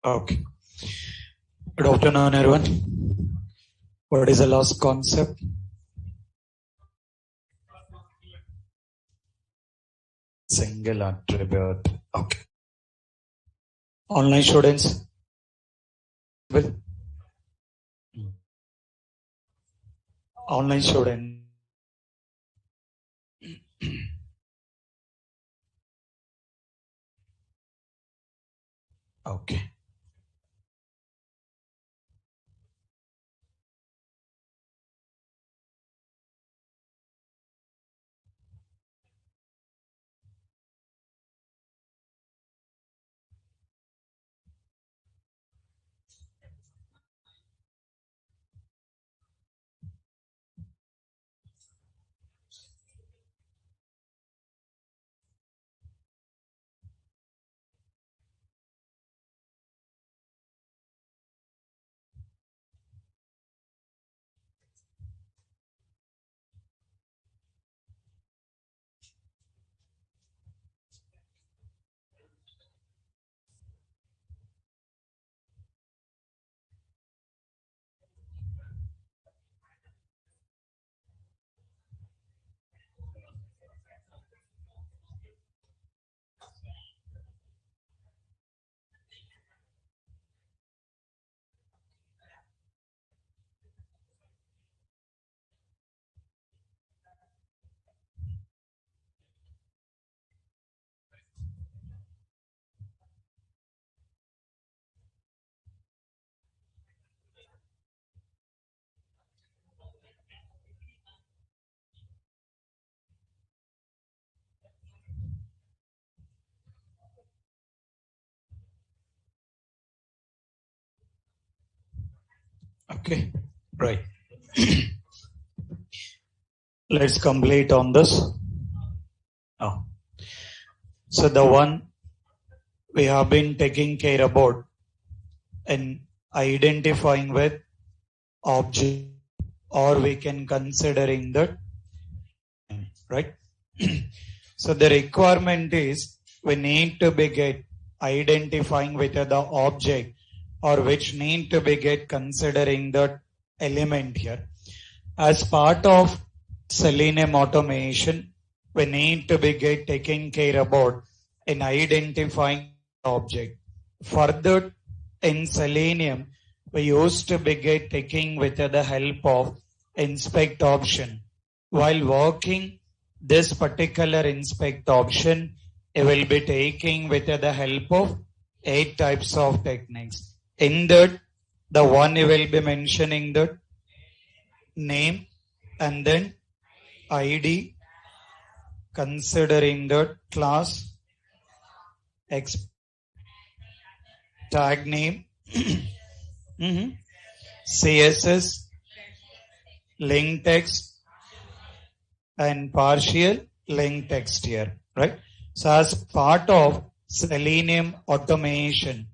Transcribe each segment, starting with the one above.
Okay. Good afternoon, everyone. What is the last concept? Single attribute. Okay. Online students. Well, online student. Okay. Okay. Right. Let's complete on this. Oh. So the one we have been taking care about in identifying with object, or we can considering that, right? So the requirement is we need to be get identifying with the object, or which need to be get considering that element here. As part of Selenium automation, we need to be get taking care about in identifying object. Further, in Selenium, we used to be get taking with the help of inspect option. While working this particular inspect option, you will be taking with the help of 8 types of techniques. In that, the one you will be mentioning that name and then ID, considering the class, tag name, CSS, link text, and partial link text here, right? So as part of Selenium automation,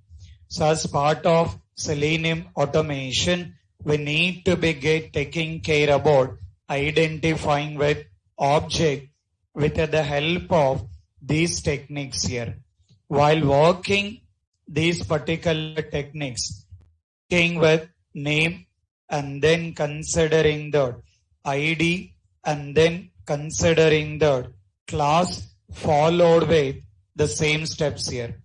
we need to be taking care about identifying with object with the help of these techniques here. While working these particular techniques, working with name and then considering the ID and then considering the class followed with the same steps here.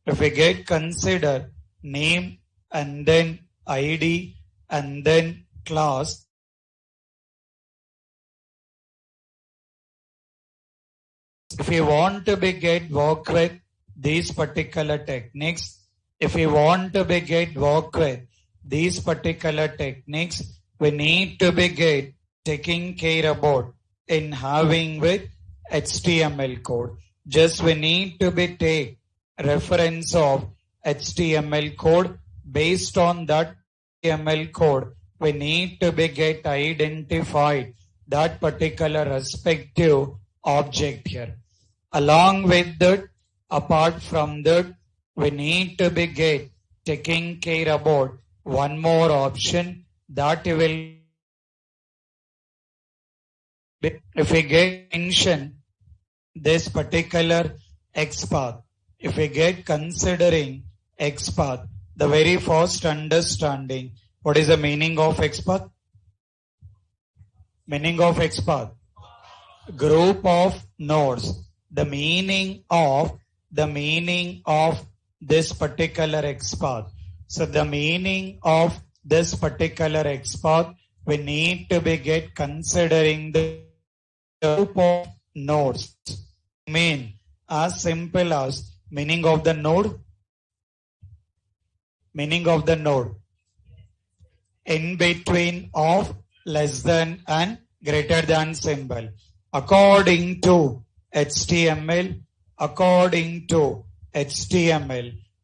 If we get consider name and then ID and then class, if you want to be get work with these particular techniques, we need to be get taking care about in having with HTML code. Just we need to be take reference of HTML code. Based on that HTML code, we need to be get identified that particular respective object here. Along with that, apart from that, we need to be get taking care about one more option that will, if we get mention this particular xpath, if we get considering xpath, the very first understanding. What is the meaning of xpath? Meaning of xpath? Group of nodes. The meaning of this particular xpath. So the meaning of this particular xpath, we need to be considering the group of nodes. As simple as meaning of the node. Meaning of the node. In between of, less than and greater than symbol. According to HTML,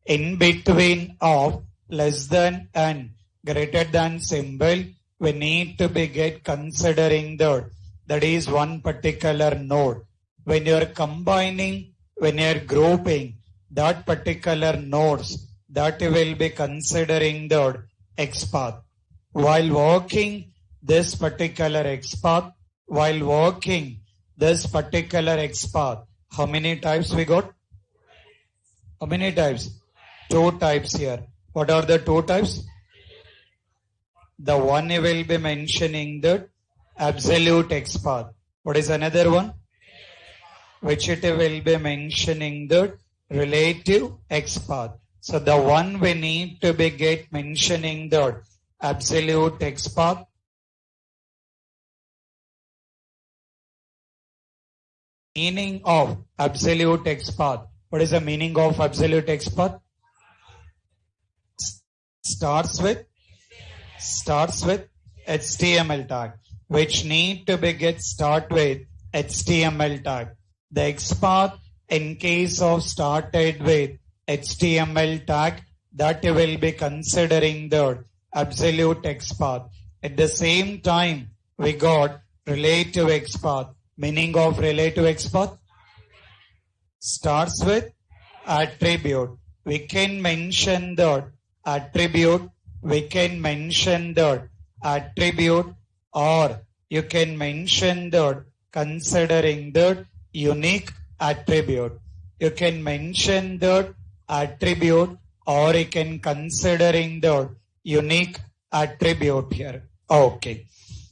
in between of, less than and greater than symbol, we need to be considering that is one particular node. When you are combining, when you are grouping that particular nodes, that you will be considering the xpath. While working this particular xpath, how many types we got? How many types? 2 types here. What are the 2 types? The one you will be mentioning the absolute xpath. What is another one? Which it will be mentioning the relative xpath. So the one we need to be mentioning the absolute xpath. Meaning of absolute xpath. What is the meaning of absolute xpath? Starts with HTML tag, which need to be start with HTML tag. The xpath, in case of started with HTML tag, that you will be considering the absolute xpath. At the same time, we got relative xpath. Meaning of relative xpath? Starts with attribute. We can mention the attribute. Or you can mention the considering the unique attribute. You can mention the attribute or you can considering the unique attribute here. Okay.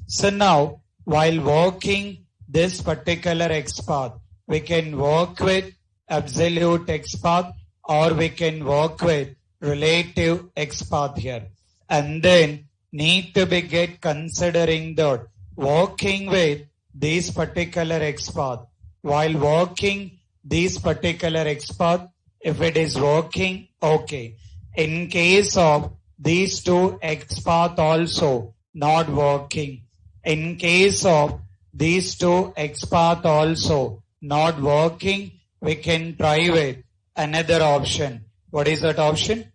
So now, while working this particular xpath, we can work with absolute xpath or we can work with relative xpath here. And then need to be considering the working with this particular xpath. While working this particular xpath, if it is working, okay. In case of these 2 xpath also not working. In case of these 2 xpath also not working, we can try with another option. What is that option?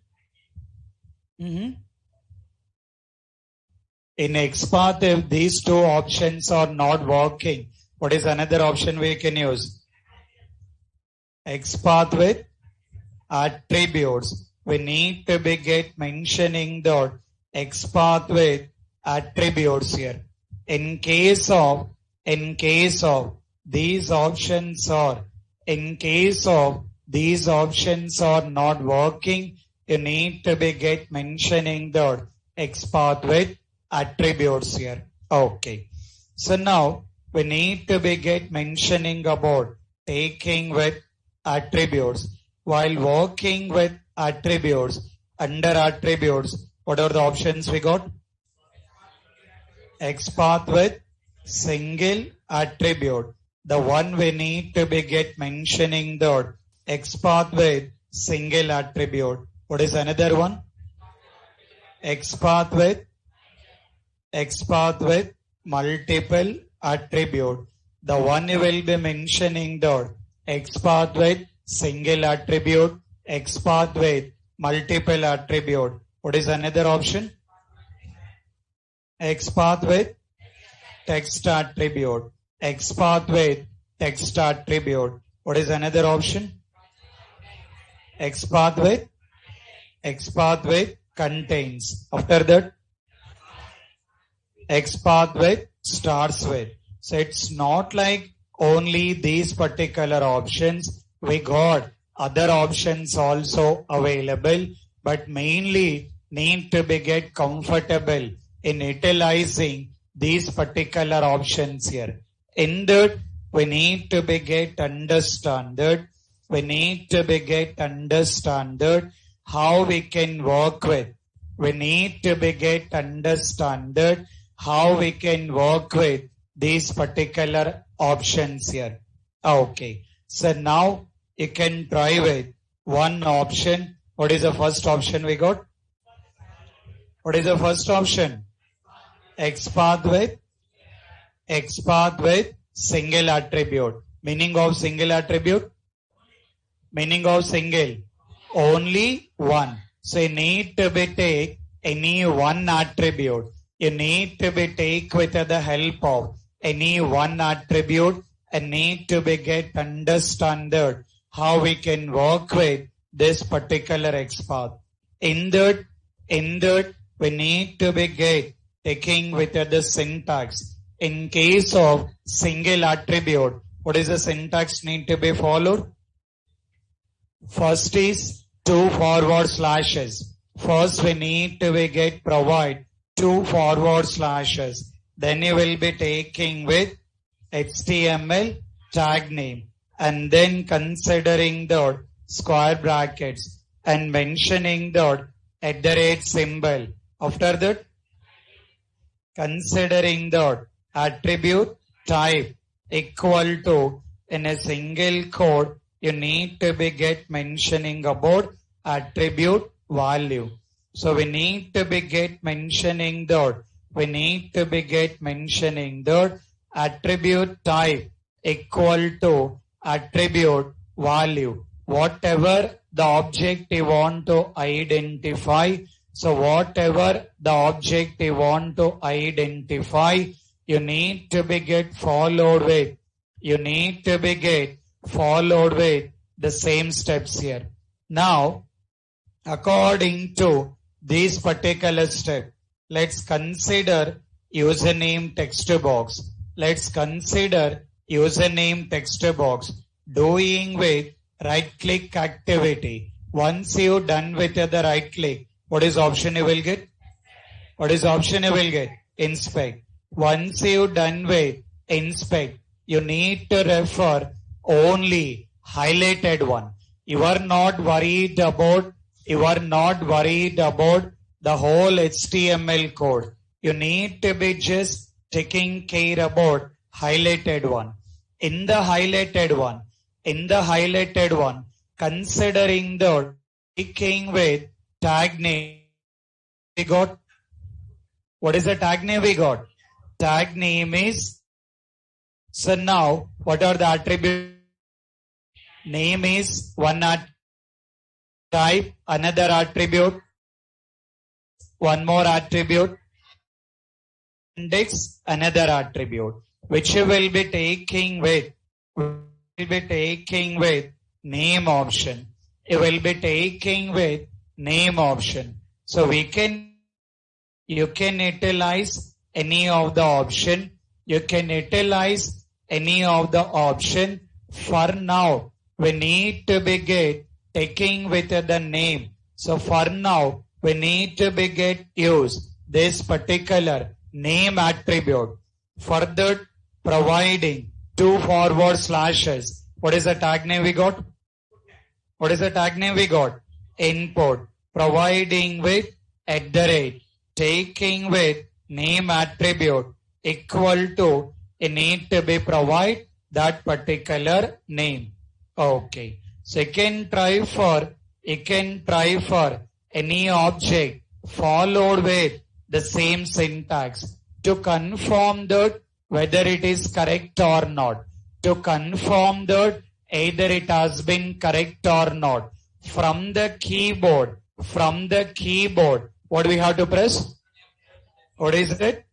In xpath, if these 2 options are not working, what is another option we can use? Xpath with attributes. We need to be mentioning the xpath with attributes here. In case of these options are not working, you need to be mentioning the xpath with attributes here. Okay. So now we need to be mentioning about taking with attributes. While working with attributes, under attributes, what are the options we got? Xpath with single attribute. The one we need to be mentioning the xpath with single attribute. What is another one? Xpath with multiple attribute. The one you will be mentioning the xpath with single attribute, xpath with multiple attribute. What is another option? Xpath with text attribute. Xpath with text attribute. What is another option? Xpath with contains. After that, xpath with starts with. So it's not like only these particular options. We got other options also available. but mainly need to be get comfortable in utilizing these particular options here. In that, we need to be get understood. We need to be get understood how we can work with. We need to be get understood how we can work with these particular options here. Okay. So now you can try with one option. What is the first option we got? What is the first option? XPath with single attribute. Meaning of single attribute? Meaning of single? Only one. So you need to be take any one attribute. You need to be take with the help of any one attribute and need to be get understood how we can work with this particular XPath. In that, we need to be get taking with the syntax. In case of single attribute, what is the syntax need to be followed? First is two forward slashes. First we need to be get provide two forward slashes. Then you will be taking with HTML tag name and then considering the square brackets and mentioning the @ symbol. After that, considering the attribute type equal to in a single code, you need to be get mentioning about attribute value. So we need to be get mentioning the attribute type equal to attribute value. Whatever the object you want to identify, so whatever the object you want to identify, you need to be get followed with the same steps here. Now, according to these particular steps, let's consider username text box. Doing with right click activity. Once you done with the right click, what is option you will get? Inspect. Once you done with inspect, you need to refer only highlighted one. You are not worried about the whole HTML code. You need to be just taking care about highlighted one. In the highlighted one, considering the taking with tag name we got. What is the tag name we got? Tag name is, so now what are the attributes? Name is one type, another attribute, one more attribute, index, another attribute, which you will be taking with name option. So you can utilize any of the option. For now, we need to be get taking with the name. So for now, we need to be get use this particular name attribute. For that, providing two forward slashes. What is the tag name we got? Input. Providing with @ taking with name attribute equal to, it need to be provide that particular name. Okay. So you can try for any object followed with the same syntax to confirm that whether it is correct or not. To confirm that either it has been correct or not. From the keyboard, what do we have to press? What is it?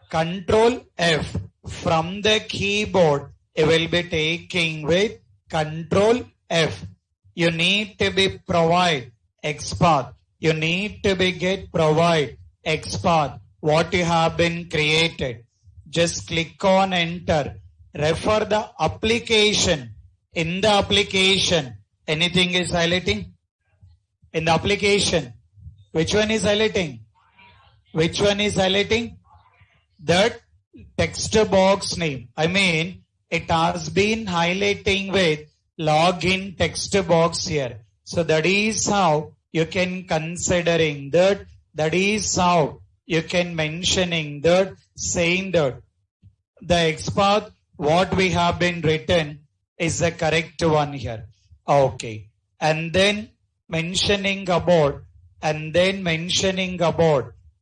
Control F. From the keyboard, you will be taking with Control F. You need to be provide XPath. You need to be get provide XPath. What you have been created. Just click on enter. Refer the application. In the application, anything is highlighting? In the application, which one is highlighting? Which one is highlighting? That text box name. I mean, it has been highlighting with login text box here. So that is how you can considering that. That is how you can mentioning that, saying that the XPath what we have been written is the correct one here. Okay. And then mentioning about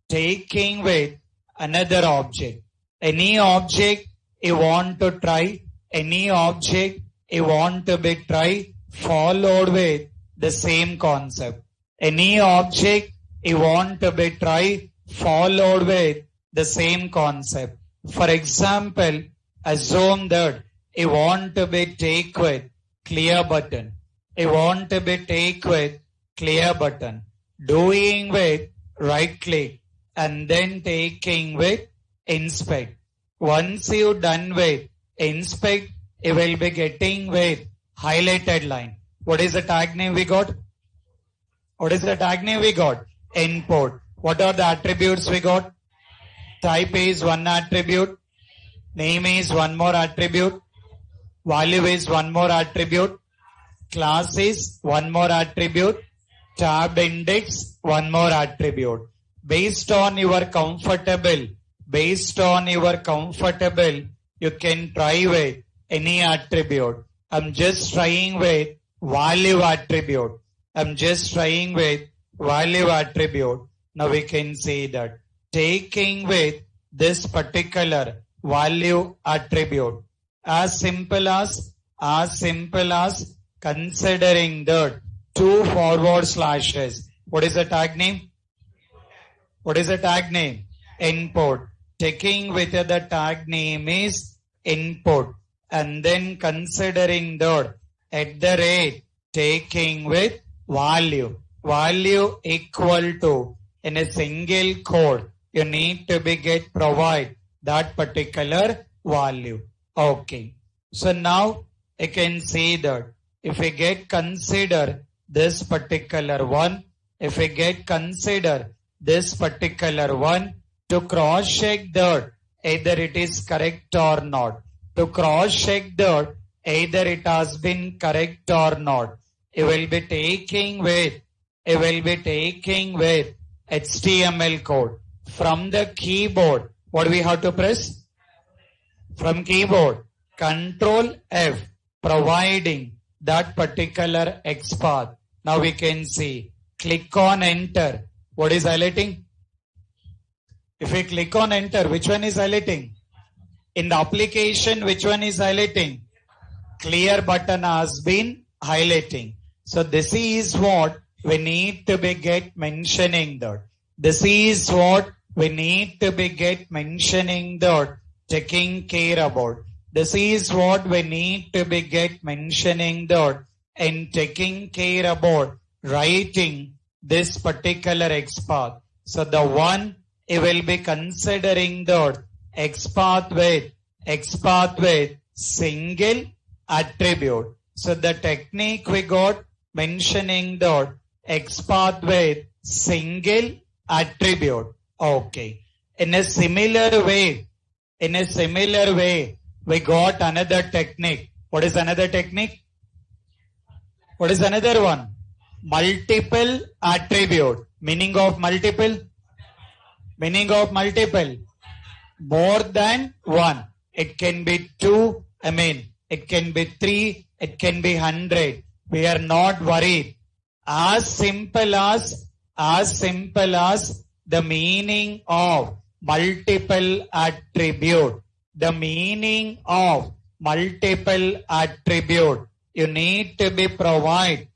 taking with another object. Any object you want to try, any object you want to be try, followed with the same concept. Any object you want to be try, followed with the same concept. For example, assume that you want to be take with clear button. You want to be take with clear button. Doing with right click and then taking with inspect. Once you done with inspect, you will be getting with highlighted line. What is the tag name we got? What is the tag name we got? Input. What are the attributes we got? Type is one attribute. Name is one more attribute. Value is one more attribute. Class is one more attribute. Tab index one more attribute. Based on your comfortable, you can try with any attribute. I'm just trying with value attribute. Now we can say that taking with this particular value attribute. As simple as considering that two forward slashes. What is the tag name? Input. Taking with the tag name is input. And then considering that at the rate taking with value. Value equal to in a single code. You need to be get provide that particular value. Okay. So now I can say that if we get consider this particular one, to cross check that either it is correct or not. To cross check that either it has been correct or not. You will be taking with HTML code from the keyboard. What do we have to press? From keyboard, Control F, providing that particular XPath. Now we can see, click on enter. What is highlighting? If we click on enter, which one is highlighting? In the application, which one is highlighting? Clear button has been highlighting. So this is what we need to be get mentioning that. Taking care about. This is what we need to be get mentioning that and taking care about writing this particular XPath. So the one you will be considering that XPath with single attribute. So the technique we got mentioning that XPath with single attribute. Okay. In a similar way, we got another technique. What is another technique? What is another one? Multiple attribute. Meaning of multiple? More than one. It can be two. It can be three. It can be 100. We are not worried. As simple as the meaning of multiple attribute. The meaning of multiple attribute. You need to be provide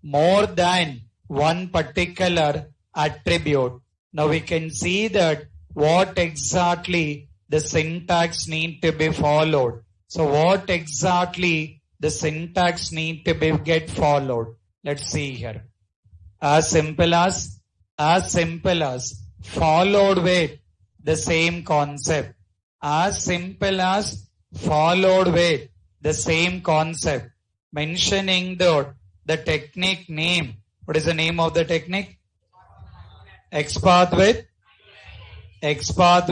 more than one particular attribute. Now we can see that what exactly the syntax need to be followed. So what exactly the syntax need to be get followed? Let's see here. As simple as followed with the same concept. As simple as followed with the same concept. Mentioning the technique name. What is the name of the technique? XPath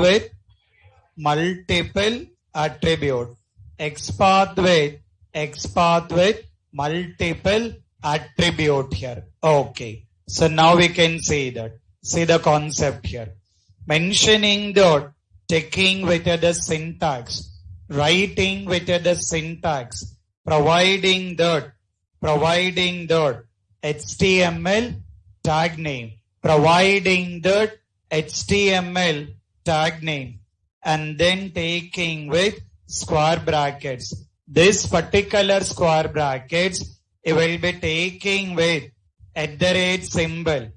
with multiple attribute. XPath with multiple attribute here. Okay. So now we can see that. See the concept here. Mentioning taking with the syntax, writing with the syntax, providing the HTML tag name, providing the HTML tag name, and then taking with square brackets. This particular square brackets, it will be taking with @ symbol,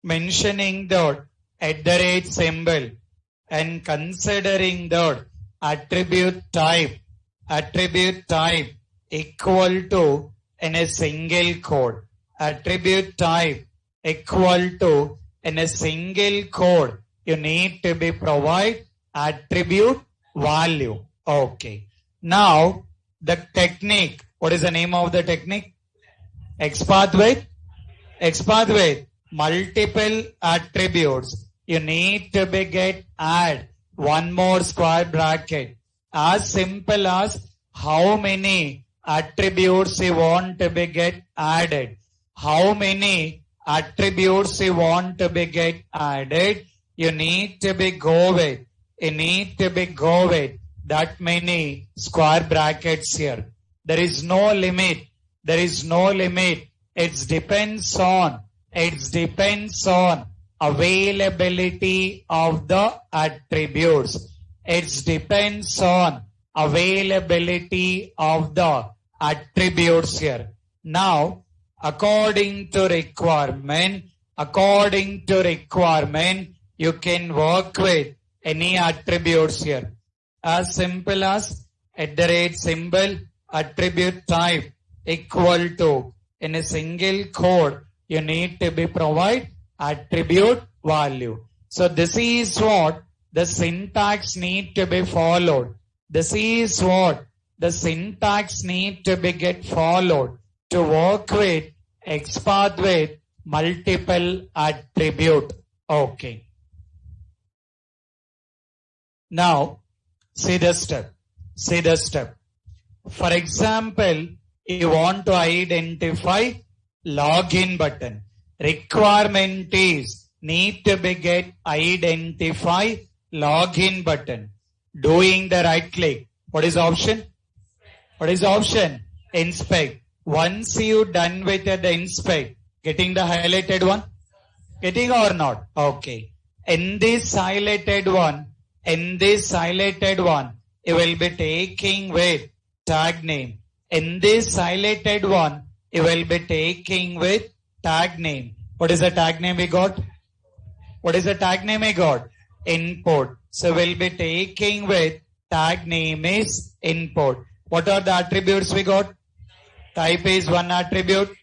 mentioning the @ symbol, and considering the attribute type equal to in a single code. Attribute type equal to in a single code. You need to be provide attribute value. Okay. Now the technique. What is the name of the technique? XPath with multiple attributes. You need to be add one more square bracket. As simple as how many attributes you want to be added. How many attributes you want to be added. You need to be go with that many square brackets here. There is no limit. It depends on availability of the attributes. It depends on availability of the attributes here. Now, according to requirement, you can work with any attributes here. As simple as @ symbol, attribute type equal to in a single code, you need to be provide attribute value. So this is what the syntax need to be followed. This is what the syntax need to be followed to work with XPath with multiple attribute. Okay. Now, see the step. For example, you want to identify login button. Requirement is need to be identify login button. Doing the right click. What is option? Inspect. Once you done with the inspect, getting the highlighted one? Getting or not? Okay. In this highlighted one, you will be taking with tag name. In this highlighted one, you will be taking with tag name. What is the tag name we got? Input. So we'll be taking with tag name is input. What are the attributes we got? Type is one attribute.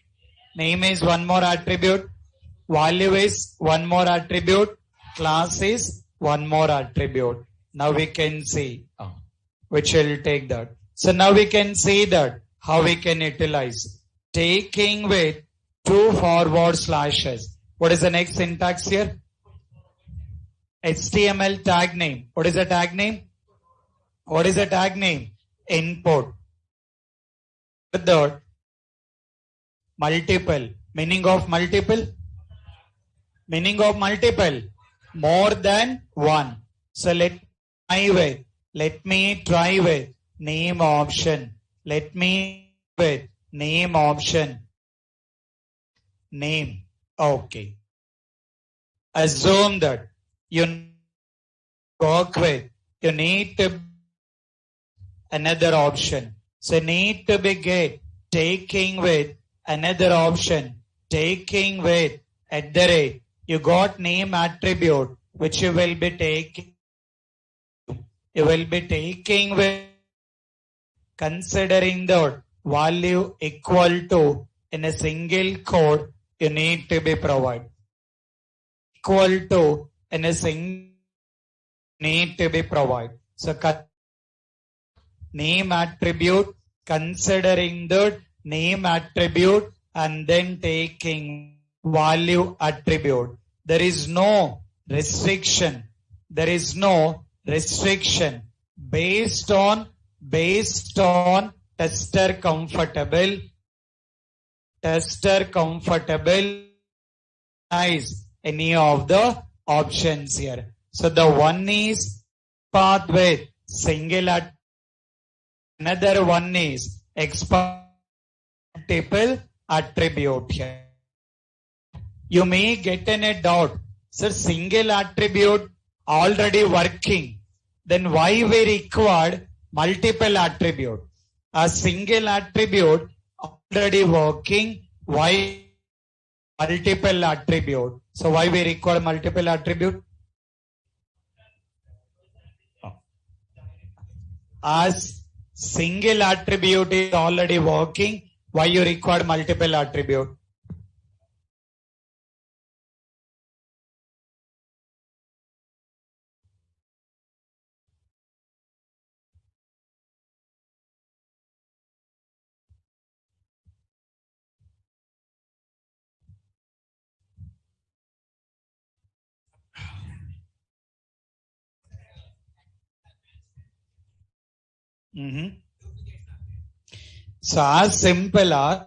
Name is one more attribute. Value is one more attribute. Class is one more attribute. Now we can see which will take that. So now we can see that how we can utilize. Taking with two forward slashes. What is the next syntax here? HTML tag name. What is the tag name? Input. The multiple. Meaning of multiple? More than one. So let me try with name option. Name. Okay. Assume that you work with. You need to another option. So need to be taking with another option. Taking with @ you got name attribute which you will be taking. You will be taking with considering the value equal to in a single code you need to be provided. Equal to in a single need to be provided. So name attribute, considering the name attribute, and then taking value attribute. There is no restriction. There is no restriction based on tester comfortable is any of the options here. So the one is path with single attribute, another one is xpath multiple attribute here. You may get in a doubt, sir, single attribute already working, then why we required multiple attribute? A single attribute already working, why multiple attribute? So why we require multiple attribute? As single attribute is already working, why you require multiple attribute? So as simple as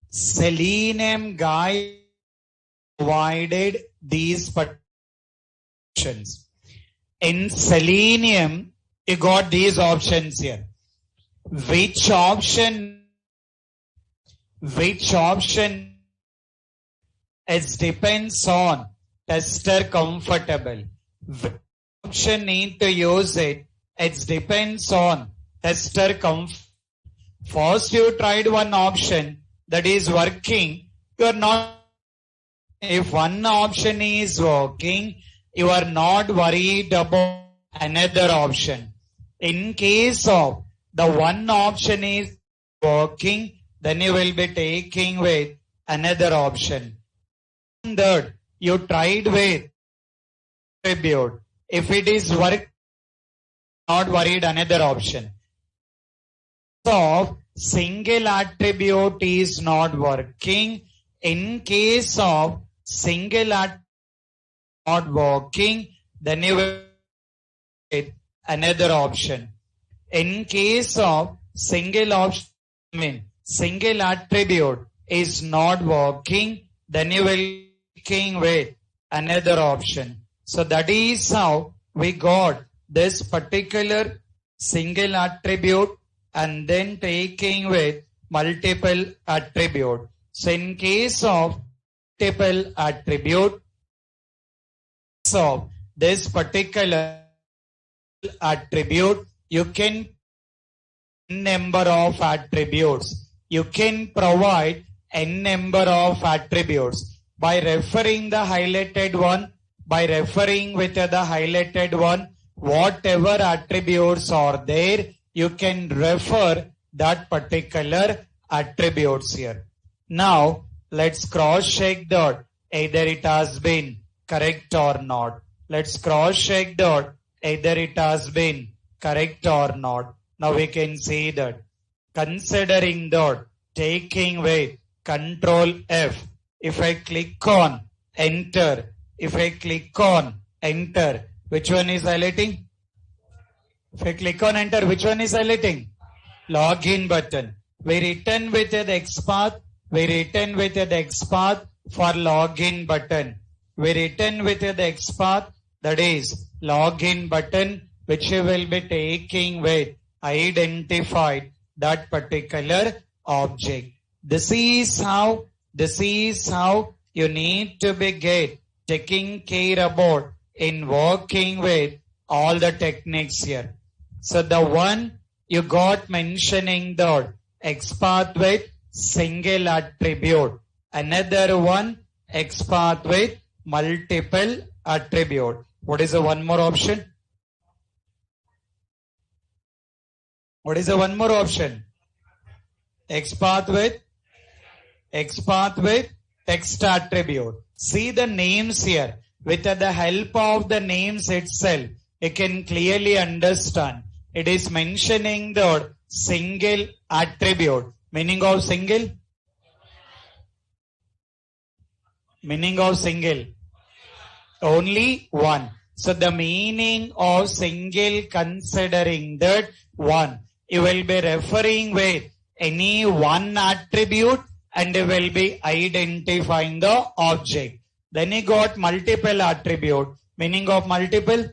Selenium guide provided these options. In Selenium, you got these options here. Which option it depends on tester comfortable. Which option need to use it? It depends on tester comfort. First you tried one option that is working. You are not. If one option is working, you are not worried about another option. In case of the one option is working, then you will be taking with another option. Third, you tried with attribute. If it is work, not worried another option. So single attribute is not working. In case of single attribute not working, then you will get another option. In case of single attribute is not working, then you will working with another option. So that is how we got this particular single attribute and then taking with multiple attribute. So in case of multiple attribute, so this particular attribute, you can number of attributes. You can provide n number of attributes by referring the highlighted one, by referring with the highlighted one, whatever attributes are there, you can refer that particular attributes here. Now, let's cross check that either it has been correct or not. Let's cross check that either it has been correct or not. Now we can see that considering that taking with Control F, if I click on enter, if I click on enter, which one is highlighting? If I click on enter, which one is highlighting? Login button. We return with the xpath. We return with the xpath for login button. We return with the xpath, that is login button, which you will be taking with identified that particular object. This is how you need to be taking care about in working with all the techniques here. So the one you got mentioning the xpath with single attribute. Another one xpath with multiple attribute. What is the one more option? What is the one more option? xpath with text attribute. See the names here. With the help of the names itself, you can clearly understand It is mentioning the single attribute. Meaning of single? Meaning of single? Only one. So the meaning of single considering that one. You will be referring with any one attribute and you will be identifying the object. Then you got multiple attribute. Meaning of multiple?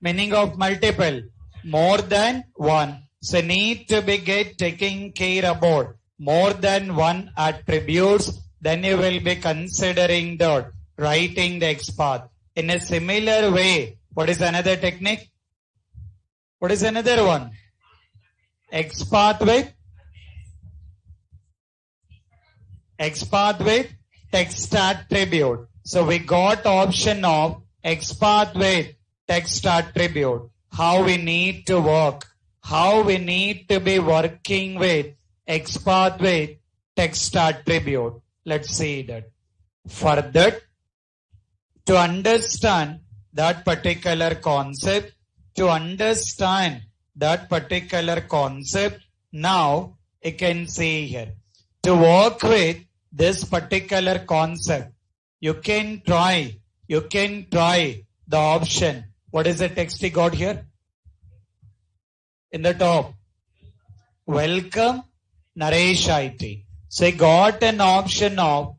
Meaning of multiple? More than one. So need to be taking care about more than one attributes. Then you will be considering that writing the xpath. In a similar way, what is another technique? What is another one? xpath with text attribute. So we got option of xpath with text attribute. How we need to work. How we need to be working with xpath with text attribute. Let's see that. For that, to understand that particular concept, now you can see here. To work with this particular concept, you can try the option. What is the text you got here? In the top. Welcome Naresh IT. So you got an option of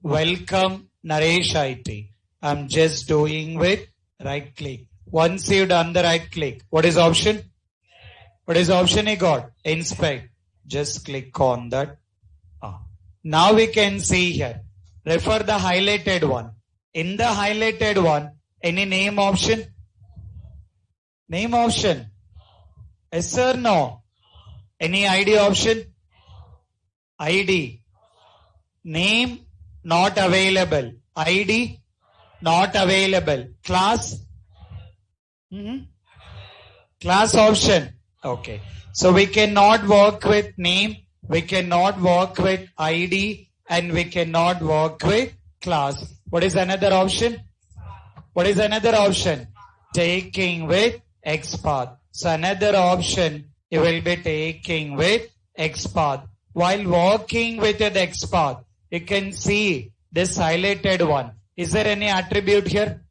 welcome Naresh IT. I'm just doing with right click. Once you've done the right click, what is option? What is option you got? Inspect. Just click on that. Now we can see here. Refer the highlighted one. In the highlighted one, any name option? Name option? Yes or no? Any ID option? ID. Name not available. ID not available. Class? Class option. Okay. So we cannot work with name, we cannot work with ID, and we cannot work with class. What is another option? What is another option? Taking with xpath. So another option you will be taking with xpath. While working with the xpath, you can see this highlighted one. Is there any attribute here?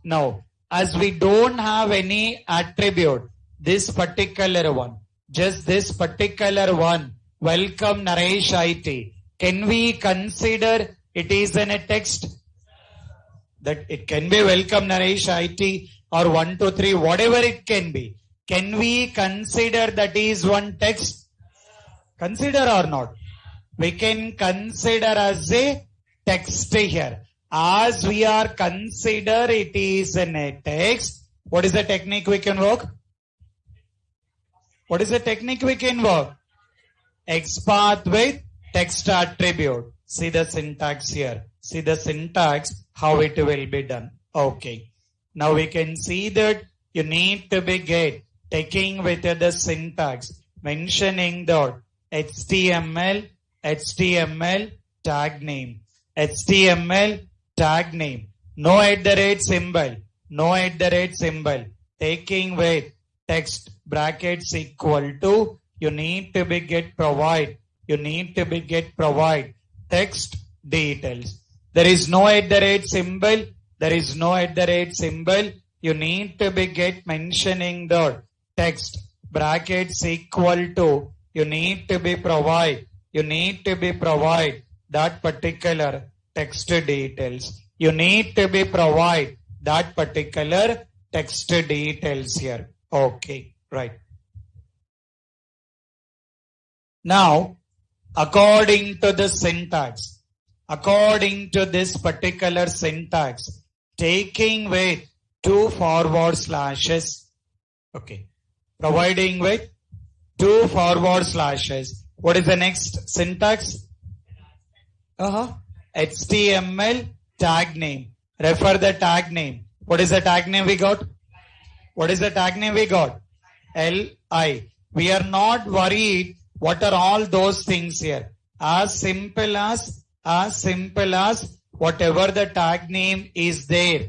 No. As we don't have any attribute, this particular one, just this particular one, welcome Naresh IT. Can we consider it is in a text? That it can be welcome Naresh IT or 1, 2, 3, whatever it can be. Can we consider that is one text? Consider or not? We can consider as a text here. As we are consider it is in a text, what is the technique we can work? What is the technique we can work? xpath with text attribute. See the syntax here. See the syntax, how it will be done. Okay. Now we can see that you need to be taking with the syntax, mentioning the HTML tag name. HTML tag name. No @ symbol. Taking with text brackets equal to, you need to be provide text details. There is no @ symbol. You need to be mentioning the text brackets equal to, you need to be provide that particular text details. You need to be provide that particular text details here. Okay, right. Now, according to the syntax, according to this particular syntax, taking with 2 forward slashes, okay, providing with 2 forward slashes. What is the next syntax? HTML tag name. Refer the tag name. What is the tag name we got? What is the tag name we got? LI. We are not worried what are all those things here. As simple as whatever the tag name is there,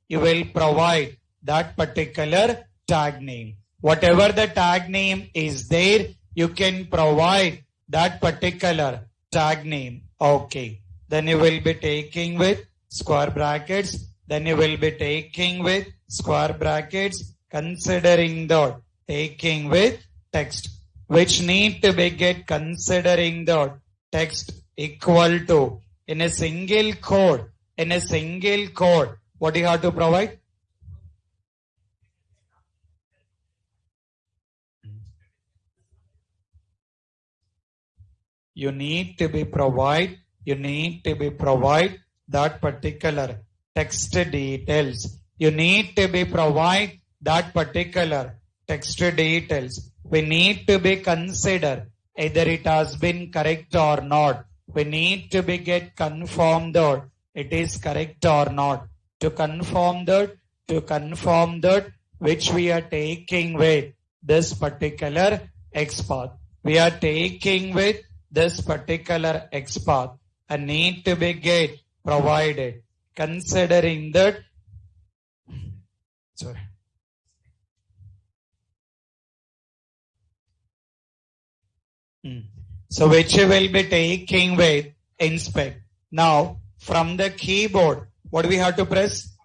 you will provide that particular tag name. Whatever the tag name is there, you can provide that particular tag name. Okay. Then you will be taking with square brackets. Then you will be taking with square brackets, considering the taking with text, which need to be get considering the text equal to in a single code. In a single code, what do you have to provide? You need to be provide that particular text details. You need to be provide that particular text details. We need to be consider either it has been correct or not. We need to be get confirmed that it is correct or not. To confirm that which we are taking with this particular xpath. We are taking with this particular xpath and need to be get provided. Considering that, sorry. So which you will be taking with inspect. Now from the keyboard, what do we have to press?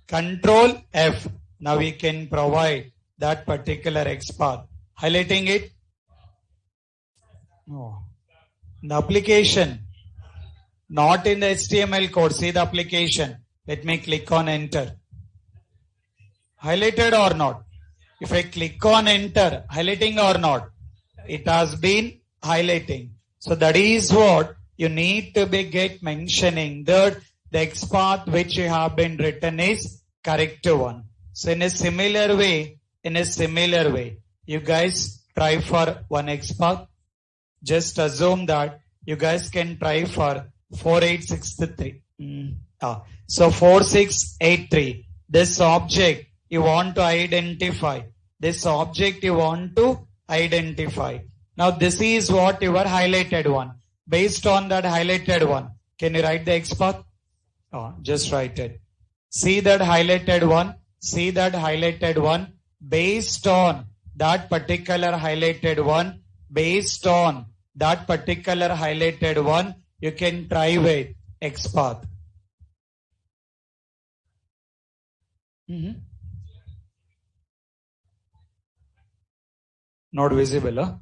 Control F. Now we can provide that particular xpath. Highlighting it. Oh. The application, not in the HTML code. See the application. Let me click on enter. Highlighted or not? If I click on enter, highlighting or not? It has been highlighting. So that is what you need to be get mentioning that the xpath which you have been written is correct one. So in a similar way, you guys try for one xpath. Just assume that you guys can try for 4863. So 4683. This object you want to identify. Now this is what your highlighted one. Based on that highlighted one, can you write the xpath? Just write it. See that highlighted one. Based on that particular highlighted one, you can try with xpath. Not visible, huh?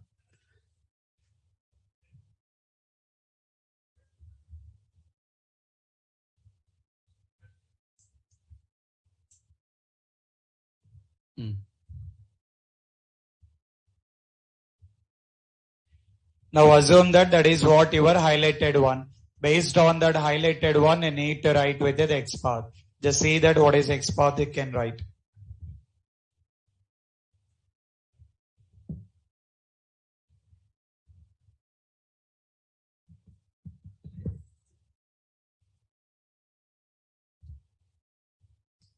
Now assume that is what your highlighted one. Based on that highlighted one, you need to write with the xpath. Just see that what is xpath you can write.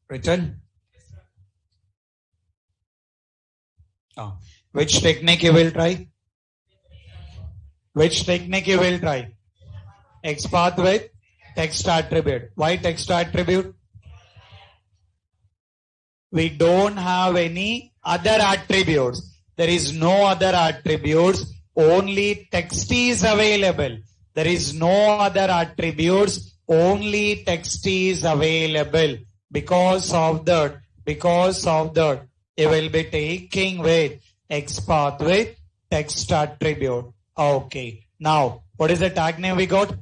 Written? Which technique you will try? XPath with text attribute. Why text attribute? We don't have any other attributes. There is no other attributes. Only text is available. There is no other attributes. Only text is available. Because of that, you will be taking with XPath with text attribute. Okay. Now, what is the tag name we got?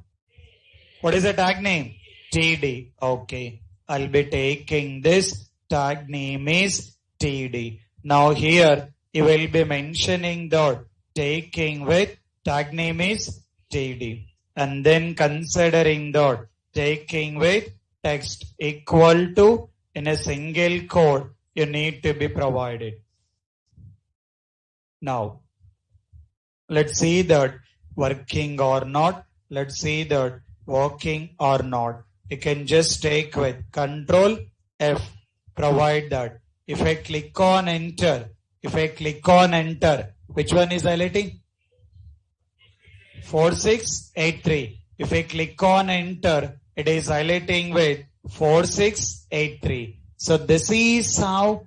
What is the tag name? TD. Okay. I'll be taking this tag name is TD. Now here, you will be mentioning that taking with tag name is TD. And then considering that taking with text equal to in a single code, you need to be provided. Now, let's see that working or not. Let's see that working or not. You can just take with Control F, provide that. If I click on enter, which one is highlighting? 4683. If I click on enter, it is highlighting with 4683. So this is how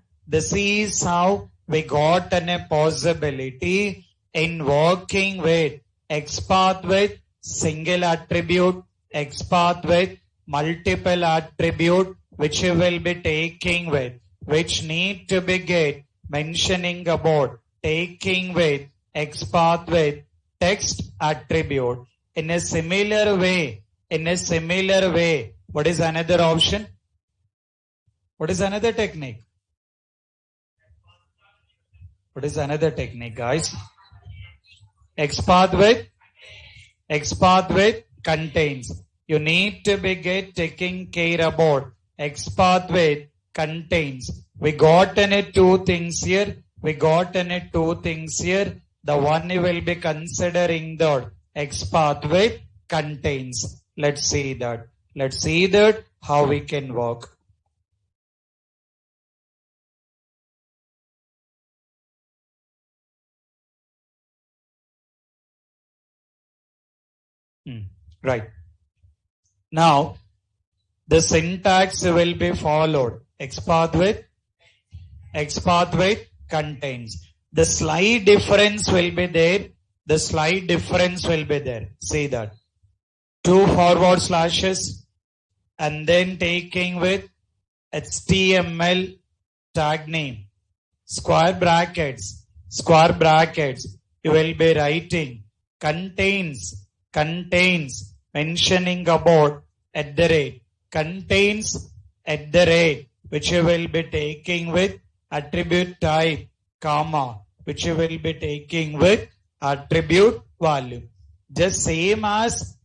we got a possibility in working with xpath with single attribute, xpath with multiple attribute, which you will be taking with, which need to be get mentioning about taking with xpath with text attribute. In a similar way, what is another option? What is another technique? What is another technique, guys? xpath with contains. You need to be taking care about xpath with contains. We got two things here. The one you will be considering the xpath with contains. Let's see that how we can work. Right. Now, the syntax will be followed. xpath with contains. The slight difference will be there. See that. 2 forward slashes and then taking with HTML tag name. Square brackets. You will be writing contains, mentioning about contains, which you will be taking with attribute type, comma, which you will be taking with attribute value. Just same as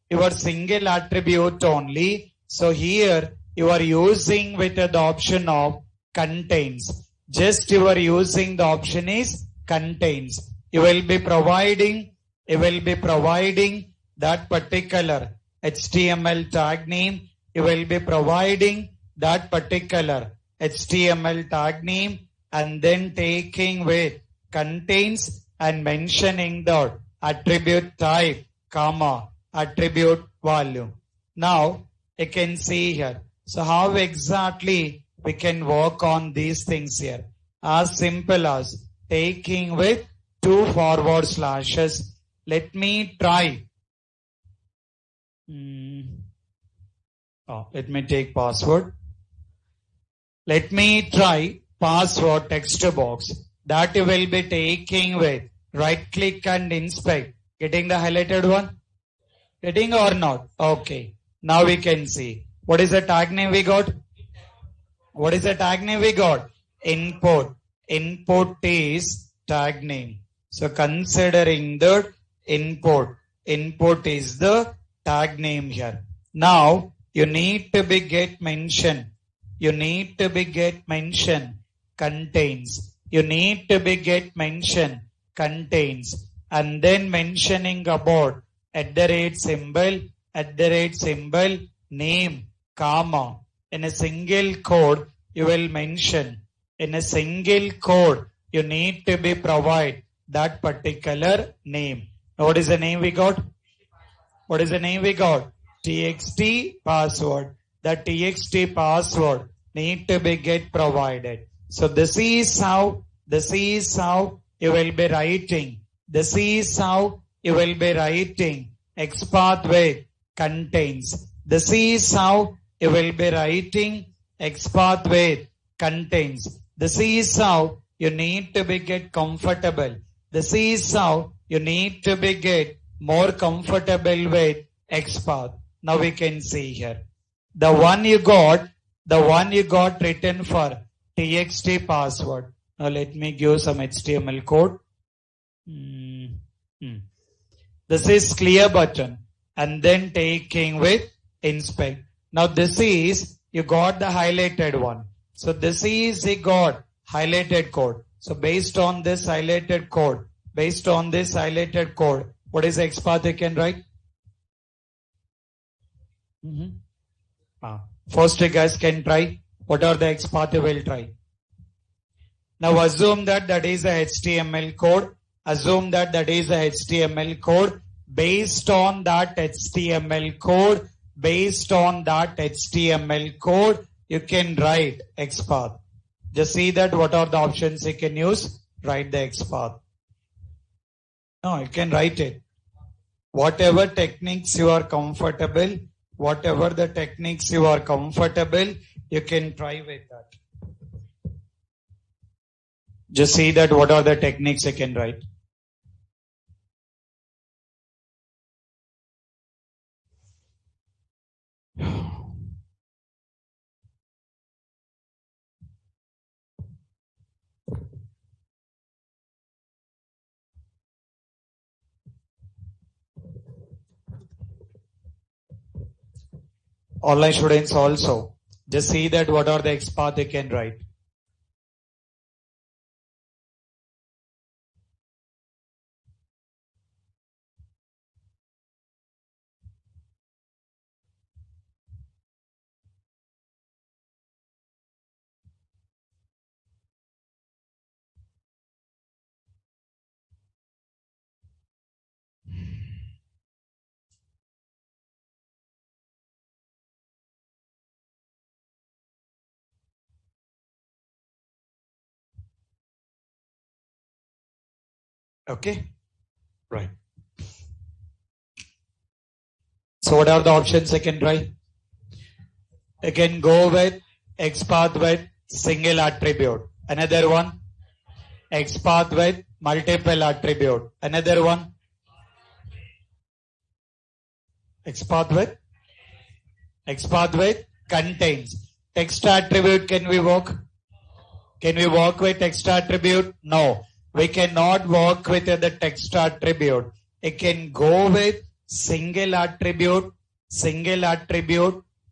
your single attribute only. So here you are using with the option of contains. Just you are using the option is contains. You will be providing that particular HTML tag name. You will be providing that particular HTML tag name and then taking with contains and mentioning the attribute type, comma, attribute value. Now you can see here. So how exactly we can work on these things here? As simple as taking with 2 forward slashes. Let me try. Let me take password. Let me try password text box. That you will be taking with right click and inspect. Getting the highlighted one? Getting or not? Okay. Now we can see. What is the tag name we got? Input. Input is tag name. So considering the input is the tag name here. Now you need to be get mention contains. You need to be get mention contains and then mentioning about symbol, name, comma. In a single code you will mention. In a single code you need to be provide that particular name. What is the name we got? TXT password. The TXT password need to be get provided. So this is how you will be writing. XPath with contains. This is how you will be writing XPath with contains. This is how you need to be get comfortable. This is how you need to be get more comfortable with XPath. Now we can see here. The one you got written for TXT password. Now let me give some HTML code. This is clear button and then taking with inspect. Now this is, you got the highlighted one. So this is you got highlighted code. So based on this highlighted code, what is the XPath you can write? First you guys can try. What are the XPath you will try? Now assume that is a HTML code. Based on that HTML code, based on that HTML code, you can write xpath. Just see that what are the options you can use. Write the xpath. No, you can write it. Whatever techniques you are comfortable, whatever the techniques you are comfortable, you can try with that. Just see that what are the techniques you can write. Online students also, just see that what are the xpath you can write. Okay, right. So what are the options I can try? You can go with xpath with single attribute. Another one, xpath with multiple attribute. Another one, xpath with contains. Text attribute, can we work? Can we work with text attribute? No, we cannot work with the text attribute. It can go with single attribute,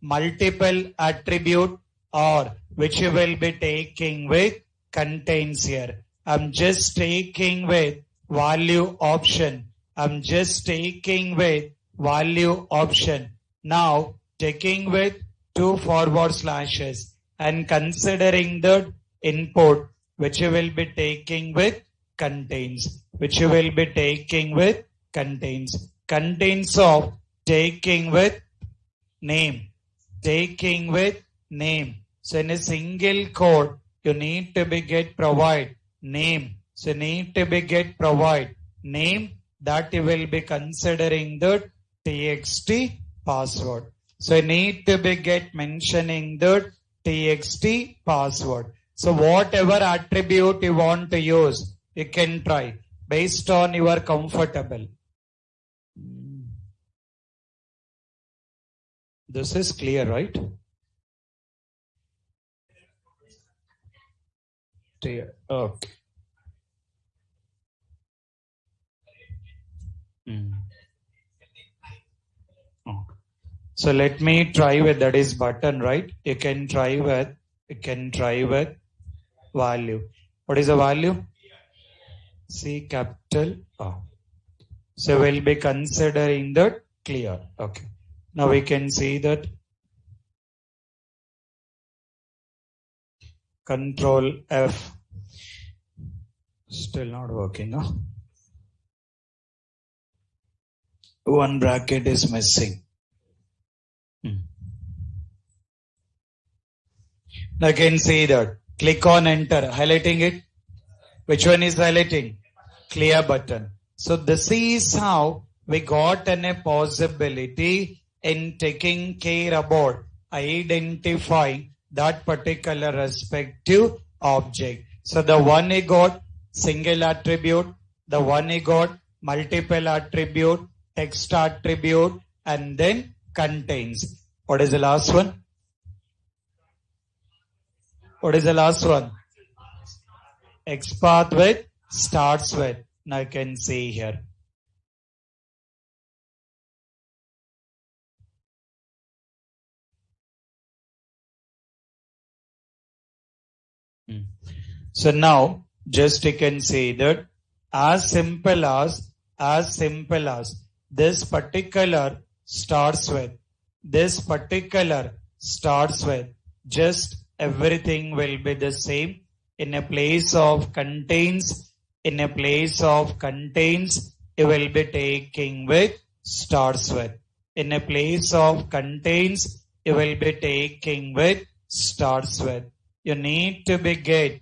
multiple attribute, or which you will be taking with contains here. I'm just taking with value option. I'm just taking with value option. Now taking with 2 forward slashes and considering the input which you will be taking with contains, which you will be taking with contains. Contains of taking with name, taking with name. So in a single code, you need to be get provide name. So you need to be get provide name that you will be considering the txt password. So you need to be get mentioning the txt password. So whatever attribute you want to use, you can try based on your comfortable. This is clear, right? Clear. Okay. So let me try with that is button, right? You can try with value. What is the value? C capital R. So we'll be considering that clear. Okay. Now we can see that Control F. Still not working, huh? One bracket is missing. Now you can see that. Click on enter, highlighting it. Which one is highlighting? Clear button. So this is how we got a possibility in taking care about identifying that particular respective object. So the one he got single attribute, the one he got multiple attribute, text attribute, and then contains. What is the last one? What is the last one? XPath with starts with. Now you can see here. So now just you can see that as simple as this particular starts with, just everything will be the same. In a place of contains, you will be taking with starts with. In a place of contains, you will be taking with, starts with. You need to be get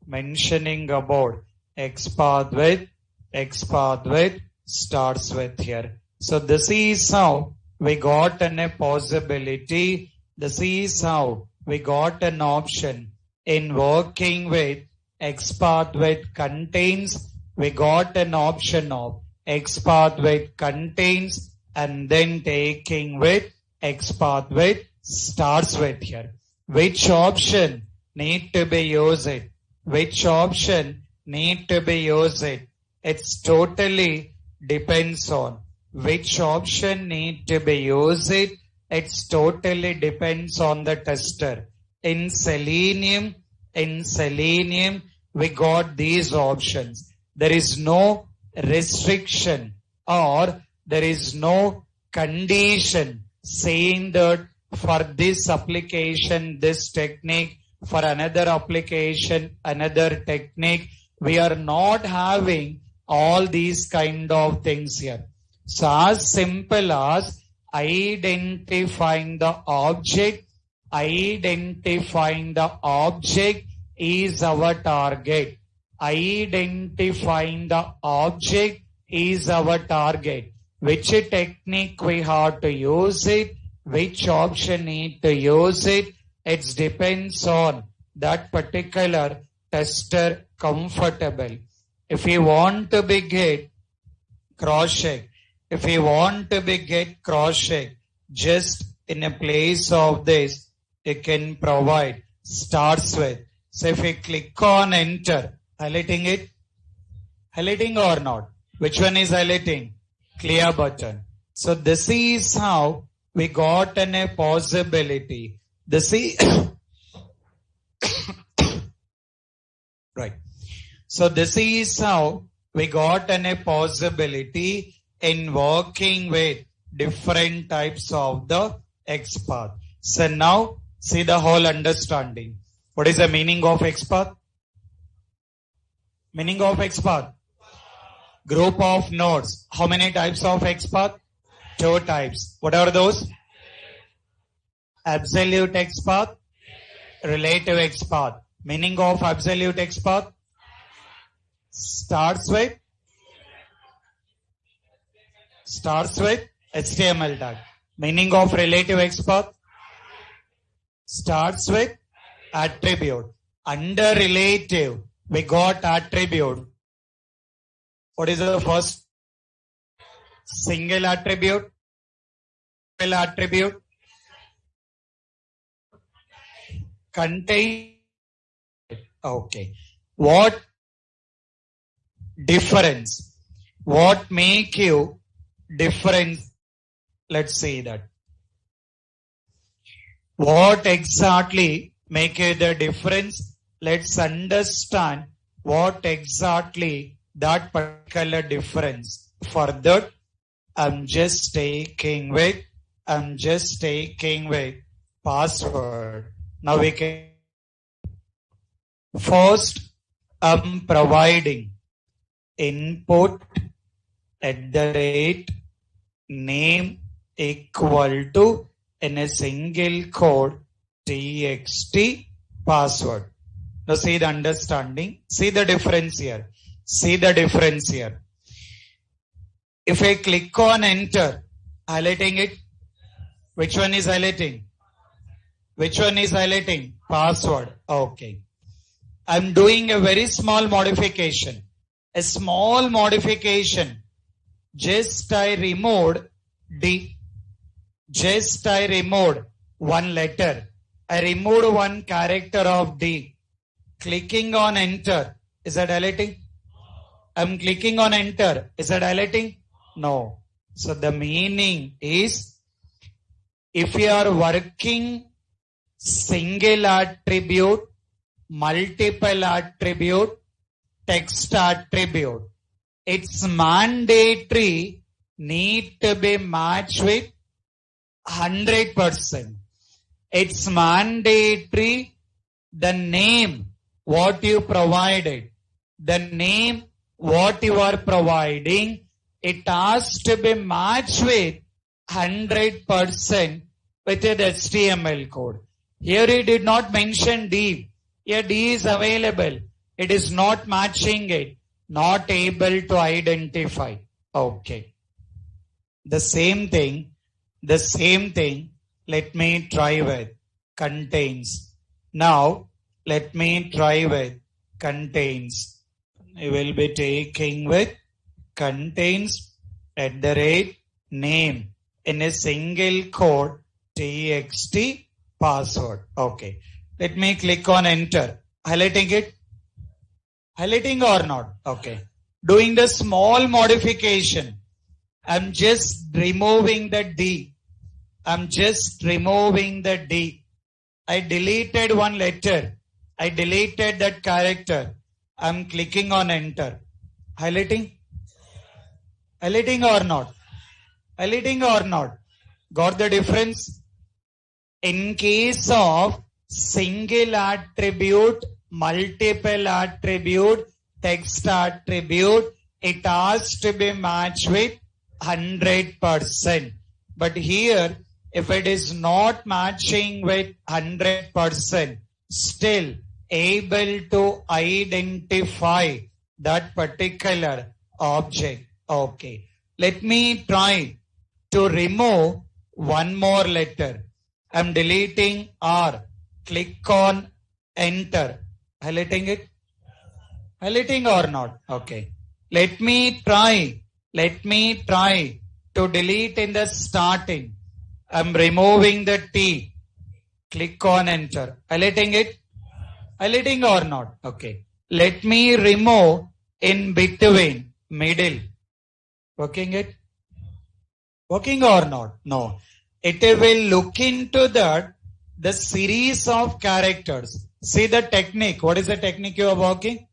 mentioning about xpath with, starts with here. So this is how we got a possibility. This is how we got an option in working with xpath with contains. We got an option of xpath with contains and then taking with xpath with, starts with here. Which option need to be used? Which option need to be used? It's totally depends on which option need to be used. It's totally depends on the tester. In Selenium, we got these options. There is no restriction or there is no condition saying that for this application, this technique, for another application, another technique. We are not having all these kind of things here. So as simple as identifying the object is our target. Identifying the object is our target. Which technique we have to use it, which option need to use it, it depends on that particular tester comfortable. If you want to be get cross-check, just in a place of this, you can provide starts with. So if you click on enter, highlighting or not? Which one is highlighting? Clear button. So this is how we got a possibility. This is right. So this is how we got a possibility in working with different types of the xpath. So now see the whole understanding. What is the meaning of xpath? Meaning of xpath? Group of nodes. How many types of xpath? 2 types. What are those? Absolute xpath, relative xpath. Meaning of absolute xpath? Starts with HTML tag. Meaning of relative xpath? Starts with attribute. Under relative, we got attribute. What is the first? Single attribute. Contain. Okay. What difference? What make you different? Let's say that. What exactly make you the difference? Let's understand what exactly that particular difference. For that, I'm just taking with password. Now we can first I'm providing input @name equal to in a single code txt password. Now see the understanding. See the difference here. If I click on enter, highlighting it, which one is highlighting? Password. Okay. I'm doing a very small modification. Just I removed D. Just I removed one letter. I removed one character of D. Clicking on enter. Is that highlighting? I'm clicking on enter. Is that highlighting? No. So the meaning is, if you are working single attribute, multiple attribute, text attribute, it's mandatory need to be matched with 100%. It's mandatory the name what you provided, the name what you are providing, it has to be matched with 100% with the HTML code. Here he did not mention D. Here D is available. It is not matching it. Not able to identify. Okay. The same thing, let me try with contains. Now, let me try with contains. I will be taking with contains @name in a single code txt password. Okay. Let me click on enter. Highlighting it. Highlighting or not? Okay. Doing the small modification. I'm just removing the D. I'm just removing the D. I deleted one letter. I deleted that character. I'm clicking on enter. Highlighting? Highlighting or not? Highlighting or not? Got the difference? In case of single attribute, multiple attribute, text attribute, it has to be matched with 100%. But here, if it is not matching with 100%, still able to identify that particular object. Okay. Let me try to remove one more letter. I'm deleting R. Click on enter. Highlighting it? Highlighting or not? Okay. Let me try to delete in the starting. I'm removing the T. Click on enter. Highlighting it? Highlighting or not? Okay. Let me remove in between, middle. Working it? Working or not? No. It will look into that, the series of characters. See the technique. What is the technique you are working?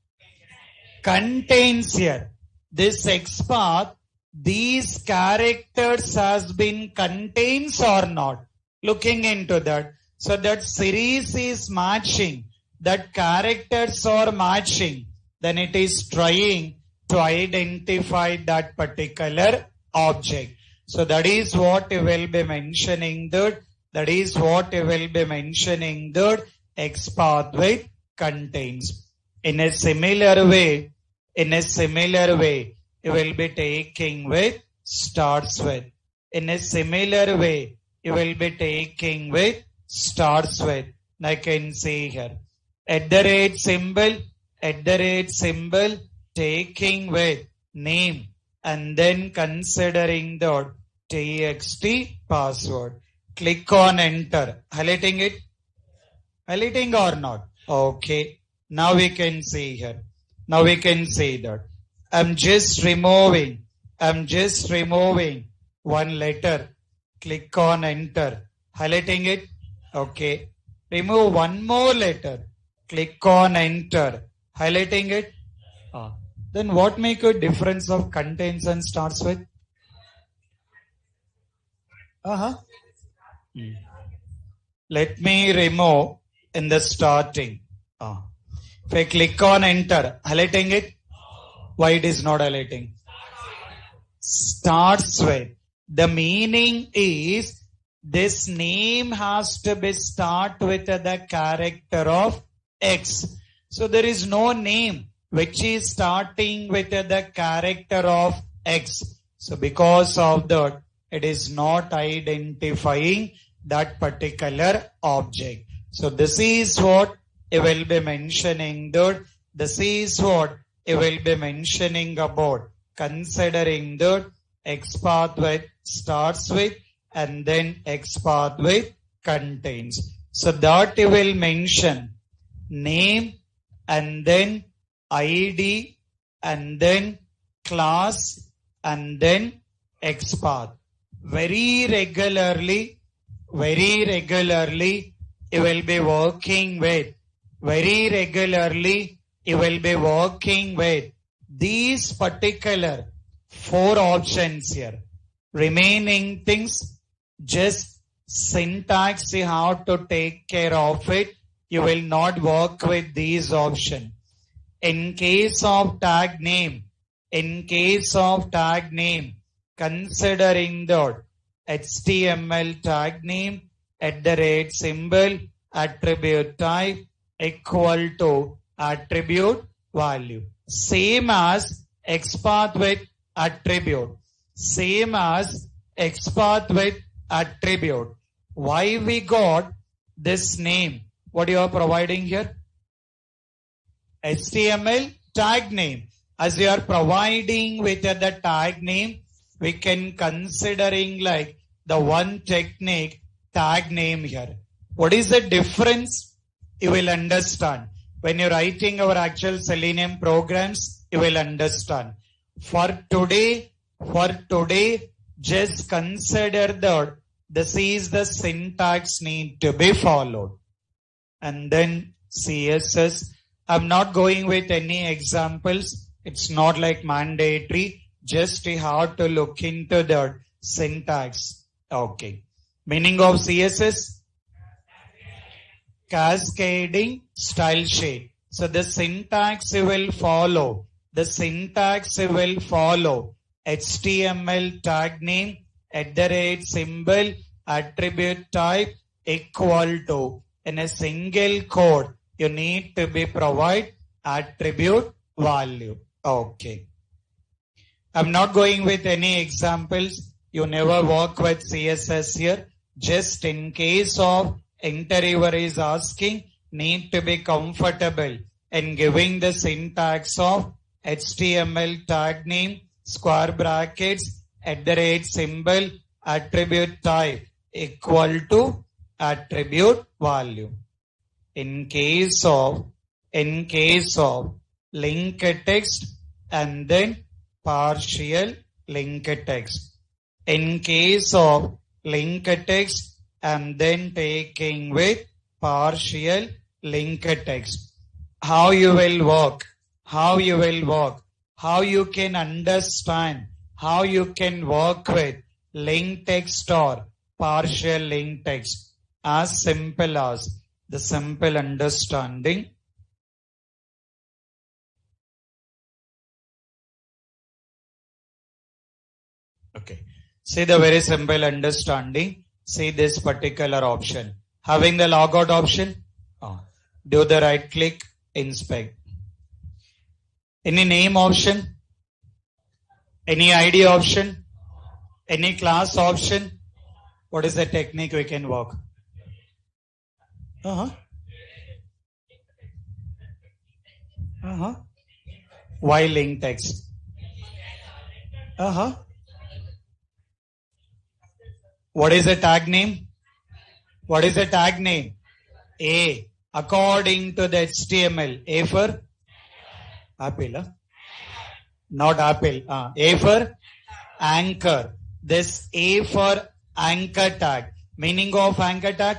Contains here. This xpath, these characters has been contains or not. Looking into that. So that series is matching. That characters are matching. Then it is trying to identify that particular object. So that is what we will be mentioning that. That is what we will be mentioning that xpath with contains. In a similar way, you will be taking with starts with. In a similar way, you will be taking with starts with. I can see here. @ symbol, taking with name and then considering the txt password. Click on enter. Highlighting it? Highlighting or not? Okay. Now we can see here. Now we can see that. I'm just removing one letter. Click on enter. Highlighting it? Okay. Remove one more letter. Click on enter. Highlighting it? Then what make a difference of contains and starts with? Let me remove in the starting. If I click on enter, highlighting it? Why it is not highlighting? Starts with. The meaning is this name has to be start with the character of X. So there is no name which is starting with the character of X. So because of that, it is not identifying that particular object. So this is what I will be mentioning that. This is what I will be mentioning about considering that xpath with starts with and then xpath with contains. So that I will mention name and then ID and then class and then xpath. Very regularly you will be working with. Very regularly you will be working with these particular 4 options here. Remaining things, just syntax you have to take care of it. You will not work with these options. In case of tag name, in case of tag name, considering the HTML tag name @ attribute type equal to attribute value. Same as xpath with attribute. Same as xpath with attribute. Why we got this name? What you are providing here? HTML tag name. As you are providing with the tag name, we can considering like the one technique tag name here. What is the difference? You will understand. When you're writing our actual Selenium programs, you will understand. For today, just consider that this is the syntax need to be followed. And then CSS. I'm not going with any examples. It's not like mandatory. Just you have to look into the syntax. Okay. Meaning of CSS? Cascading style sheet. So the syntax you will follow. The syntax you will follow. HTML tag name @ attribute type equal to. In a single code, you need to be provide attribute value. Okay. I'm not going with any examples. You never work with CSS here. Just in case of interviewer is asking, need to be comfortable in giving the syntax of HTML tag name, square brackets, @ attribute type equal to attribute value. In case of linked text and then partial linked text. In case of linked text and then taking with partial linked text. How you will work? How you can understand? How you can work with linked text or partial linked text? As simple as the simple understanding. Okay. See the very simple understanding. See this particular option. Having the logout option, do the right click, inspect. Any name option, any ID option, any class option. What is the technique we can work? Why link text? What is the tag name? What is the tag name? A. According to the HTML. A for apple. Not apple. A for anchor. This A for anchor tag. Meaning of anchor tag?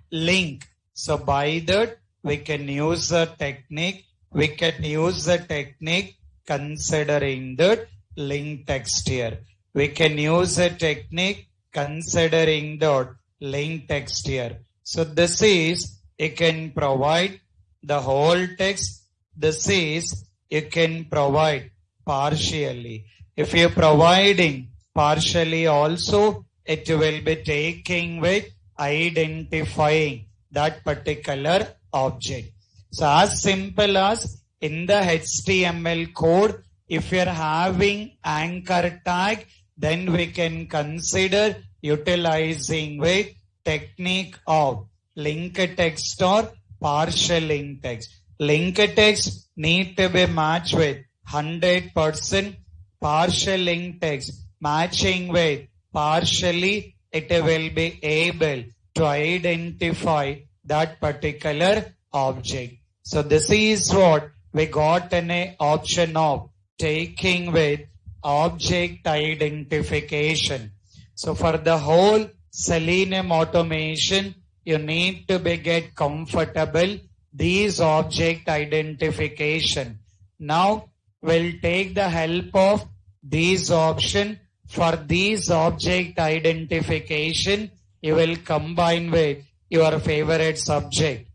Link. So by that we can use the technique. We can use the technique considering the link text here. We can use the technique considering the link text here. So this is, you can provide the whole text. This is, you can provide partially. If you're providing partially also, it will be taking with identifying that particular object. So as simple as in the HTML code, if you're having anchor tag, then we can consider utilizing with technique of linked text or partial link text. Linked text need to be matched with 100%. Partial link text matching with partially, it will be able to identify that particular object. So this is what we got an option of taking with object identification. So for the whole Selenium automation, you need to be get comfortable these object identification. Now we'll take the help of these option. For these object identification, you will combine with your favorite subject.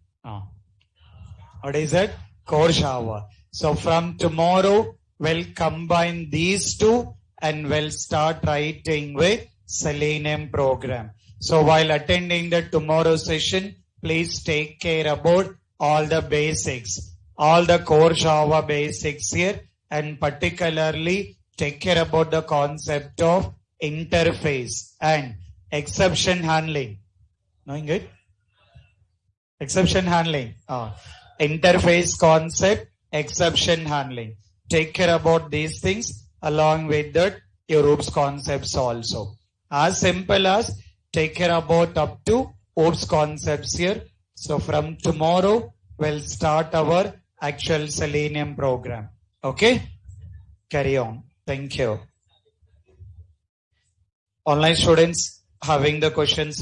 What is it? Core Java. So from tomorrow, we'll combine these two and we'll start writing with Selenium program. So while attending the tomorrow session, please take care about all the basics, all the core Java basics here, and particularly take care about the concept of interface and exception handling. Knowing it? Exception handling. Interface concept, exception handling. Take care about these things along with that your OOPS concepts also. As simple as take care about up to OOPS concepts here. So from tomorrow, we'll start our actual Selenium program. Okay? Carry on. Thank you. Online students having the questions.